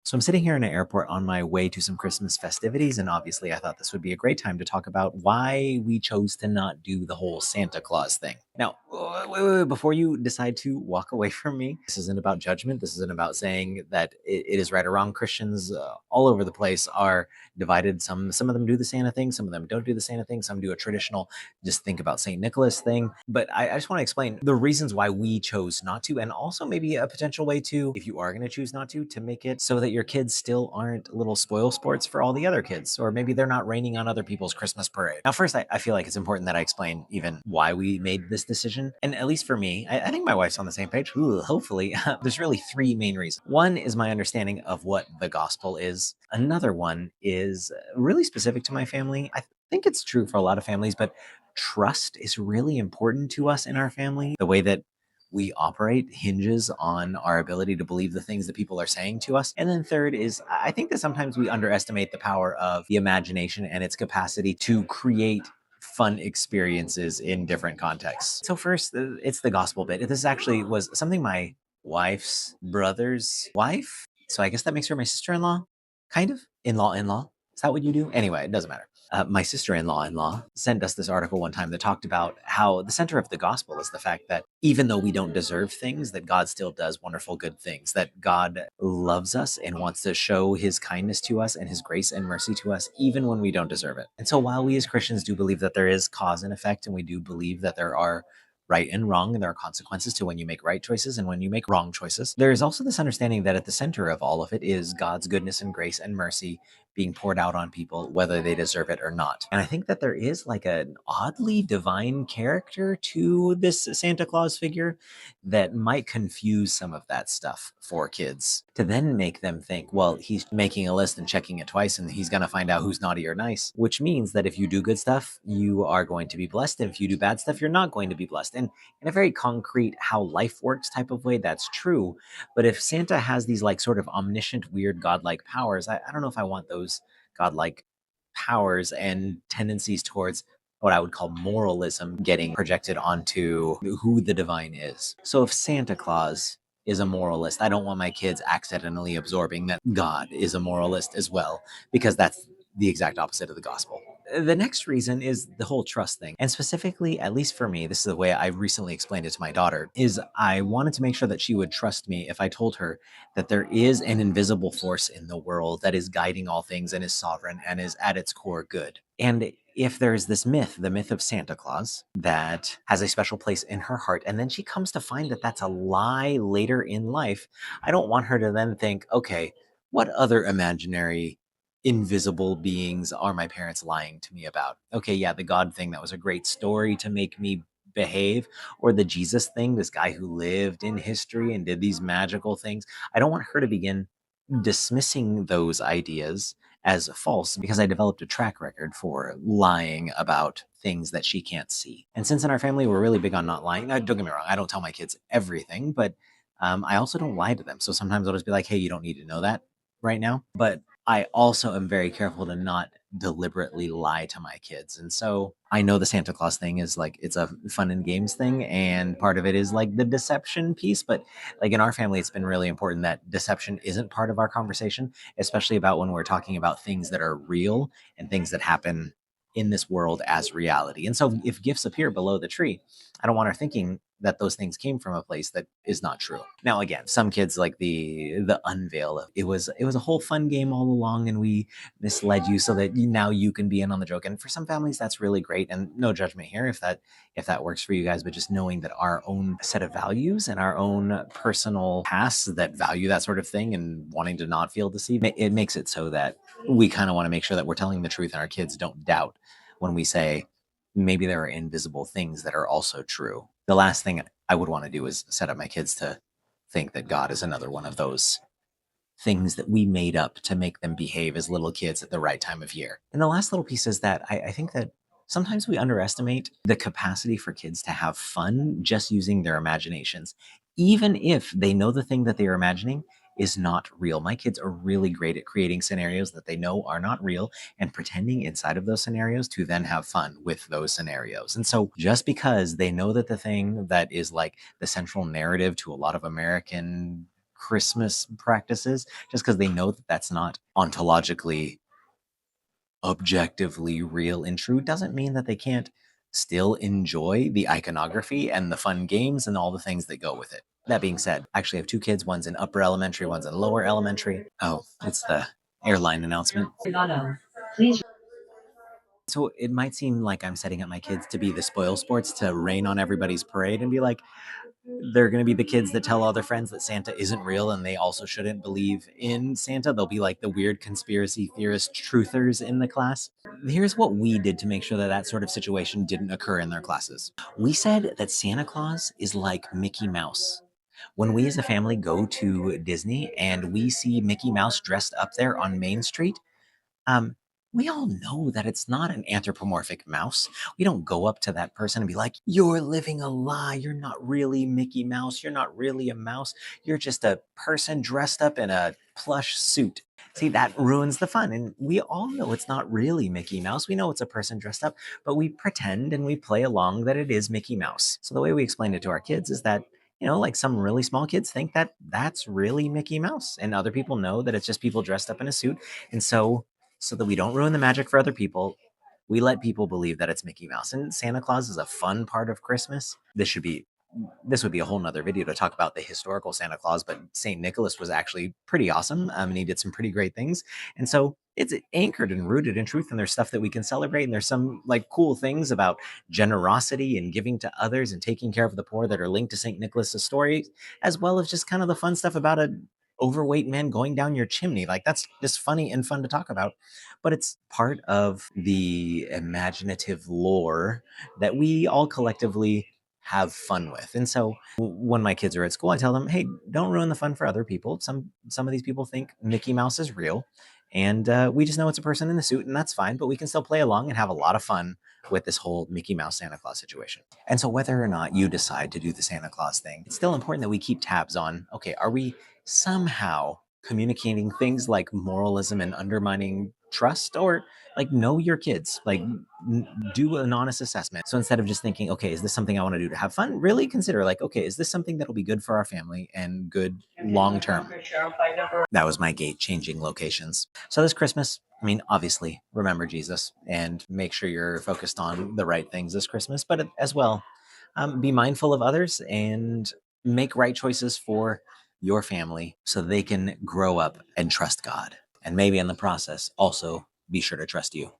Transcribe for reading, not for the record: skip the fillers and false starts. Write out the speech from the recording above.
So I'm sitting here in an airport on my way to some Christmas festivities, and obviously I thought this would be a great time to talk about why we chose to not do the whole Santa Claus thing. Now, wait, before you decide to walk away from me, this isn't about judgment. This isn't about saying that it is right or wrong. Christians all over the place are divided. Some of them do the Santa thing, some of them don't do the Santa thing, some do a traditional just think about St. Nicholas thing. But I just want to explain the reasons why we chose not to, and also maybe a potential way to, if you are going to choose not to make it so that your kids still aren't little spoil sports for all the other kids, or maybe they're not raining on other people's Christmas parade. Now, first, I feel like it's important that I explain even why we made this decision. And at least for me, I think my wife's on the same page. Ooh, hopefully, there's really three main reasons. One is my understanding of what the gospel is. Another one is really specific to my family. I think it's true for a lot of families, but trust is really important to us in our family. The way that we operate hinges on our ability to believe the things that people are saying to us. And then third is I think that sometimes we underestimate the power of the imagination and its capacity to create fun experiences in different contexts. So first, it's the gospel bit. This actually was something my wife's brother's wife. So I guess that makes her my sister-in-law, kind of in-law. Is that what you do? Anyway, it doesn't matter. My sister-in-law sent us this article one time that talked about how the center of the gospel is the fact that even though we don't deserve things, that God still does wonderful good things, that God loves us and wants to show his kindness to us and his grace and mercy to us, even when we don't deserve it. And so while we as Christians do believe that there is cause and effect, and we do believe that there are right and wrong, and there are consequences to when you make right choices and when you make wrong choices, there is also this understanding that at the center of all of it is God's goodness and grace and mercy being poured out on people, whether they deserve it or not. And I think that there is like an oddly divine character to this Santa Claus figure that might confuse some of that stuff for kids, to then make them think, well, he's making a list and checking it twice, and he's going to find out who's naughty or nice, which means that if you do good stuff, you are going to be blessed. And if you do bad stuff, you're not going to be blessed. And in a very concrete, how life works type of way, that's true. But if Santa has these like sort of omniscient, weird, godlike powers, I don't know if I want those godlike powers and tendencies towards what I would call moralism getting projected onto who the divine is. So if Santa Claus is a moralist, I don't want my kids accidentally absorbing that God is a moralist as well, because that's the exact opposite of the gospel. The next reason is the whole trust thing. And specifically, at least for me, this is the way I recently explained it to my daughter, is I wanted to make sure that she would trust me if I told her that there is an invisible force in the world that is guiding all things and is sovereign and is at its core good. And if there's this myth, the myth of Santa Claus, that has a special place in her heart, and then she comes to find that that's a lie later in life, I don't want her to then think, okay, what other imaginary invisible beings are my parents lying to me about? Okay, yeah, the God thing, that was a great story to make me behave, or the Jesus thing, this guy who lived in history and did these magical things. I don't want her to begin dismissing those ideas as false because I developed a track record for lying about things that she can't see. And since in our family we're really big on not lying, now, don't get me wrong, I don't tell my kids everything, but I also don't lie to them. So sometimes I'll just be like, hey, you don't need to know that right now. But I also am very careful to not deliberately lie to my kids. And so I know the Santa Claus thing is like, it's a fun and games thing. And part of it is like the deception piece. But like in our family, it's been really important that deception isn't part of our conversation, especially about when we're talking about things that are real and things that happen in this world as reality. And so if gifts appear below the tree, I don't want her thinking that those things came from a place that is not true. Now, again, some kids like the unveil of it was a whole fun game all along, and we misled you so that now you can be in on the joke. And for some families, that's really great, and no judgment here if that works for you guys. But just knowing that our own set of values and our own personal pasts that value that sort of thing and wanting to not feel deceived, it makes it so that we kind of want to make sure that we're telling the truth and our kids don't doubt when we say maybe there are invisible things that are also true. The last thing I would want to do is set up my kids to think that God is another one of those things that we made up to make them behave as little kids at the right time of year. And the last little piece is that I think that sometimes we underestimate the capacity for kids to have fun just using their imaginations, even if they know the thing that they are imagining is not real. My kids are really great at creating scenarios that they know are not real and pretending inside of those scenarios to then have fun with those scenarios. And so just because they know that the thing that is like the central narrative to a lot of American Christmas practices, just because they know that that's not ontologically, objectively real and true, doesn't mean that they can't still enjoy the iconography and the fun games and all the things that go with it. That being said, I actually have two kids. One's in upper elementary, one's in lower elementary. Oh, it's the airline announcement. Please. So it might seem like I'm setting up my kids to be the spoil sports to rain on everybody's parade and be like, they're going to be the kids that tell all their friends that Santa isn't real and they also shouldn't believe in Santa. They'll be like the weird conspiracy theorist truthers in the class. Here's what we did to make sure that that sort of situation didn't occur in their classes. We said that Santa Claus is like Mickey Mouse. When we as a family go to Disney and we see Mickey Mouse dressed up there on Main Street, um, we all know that it's not an anthropomorphic mouse. We don't go up to that person and be like, "You're living a lie. You're not really Mickey Mouse. You're not really a mouse. You're just a person dressed up in a plush suit." See, that ruins the fun. And we all know it's not really Mickey Mouse. We know it's a person dressed up, but we pretend and we play along that it is Mickey Mouse. So the way we explain it to our kids is that, like some really small kids think that that's really Mickey Mouse, and other people know that it's just people dressed up in a suit. And so that we don't ruin the magic for other people, we let people believe that it's Mickey Mouse. And Santa Claus is a fun part of Christmas. This would be a whole nother video to talk about the historical Santa Claus, but St. Nicholas was actually pretty awesome. And he did some pretty great things. And so it's anchored and rooted in truth. And there's stuff that we can celebrate. And there's some like cool things about generosity and giving to others and taking care of the poor that are linked to St. Nicholas's story, as well as just kind of the fun stuff about a overweight man going down your chimney. Like that's just funny and fun to talk about. But it's part of the imaginative lore that we all collectively have fun with. And so when my kids are at school, I tell them, "Hey, don't ruin the fun for other people. Some of these people think Mickey Mouse is real, and we just know it's a person in a suit, and that's fine. But we can still play along and have a lot of fun with this whole Mickey Mouse Santa Claus situation." And so whether or not you decide to do the Santa Claus thing, it's still important that we keep tabs on, okay, are we somehow communicating things like moralism and undermining trust, or like know your kids, like do an honest assessment. So instead of just thinking, okay, is this something I want to do to have fun, really consider like, okay, is this something that'll be good for our family and good long term? That was my gate changing locations. So this Christmas, I mean, obviously remember Jesus and make sure you're focused on the right things this Christmas, but as well, be mindful of others and make right choices for your family so they can grow up and trust God. And maybe in the process, also be sure to trust you.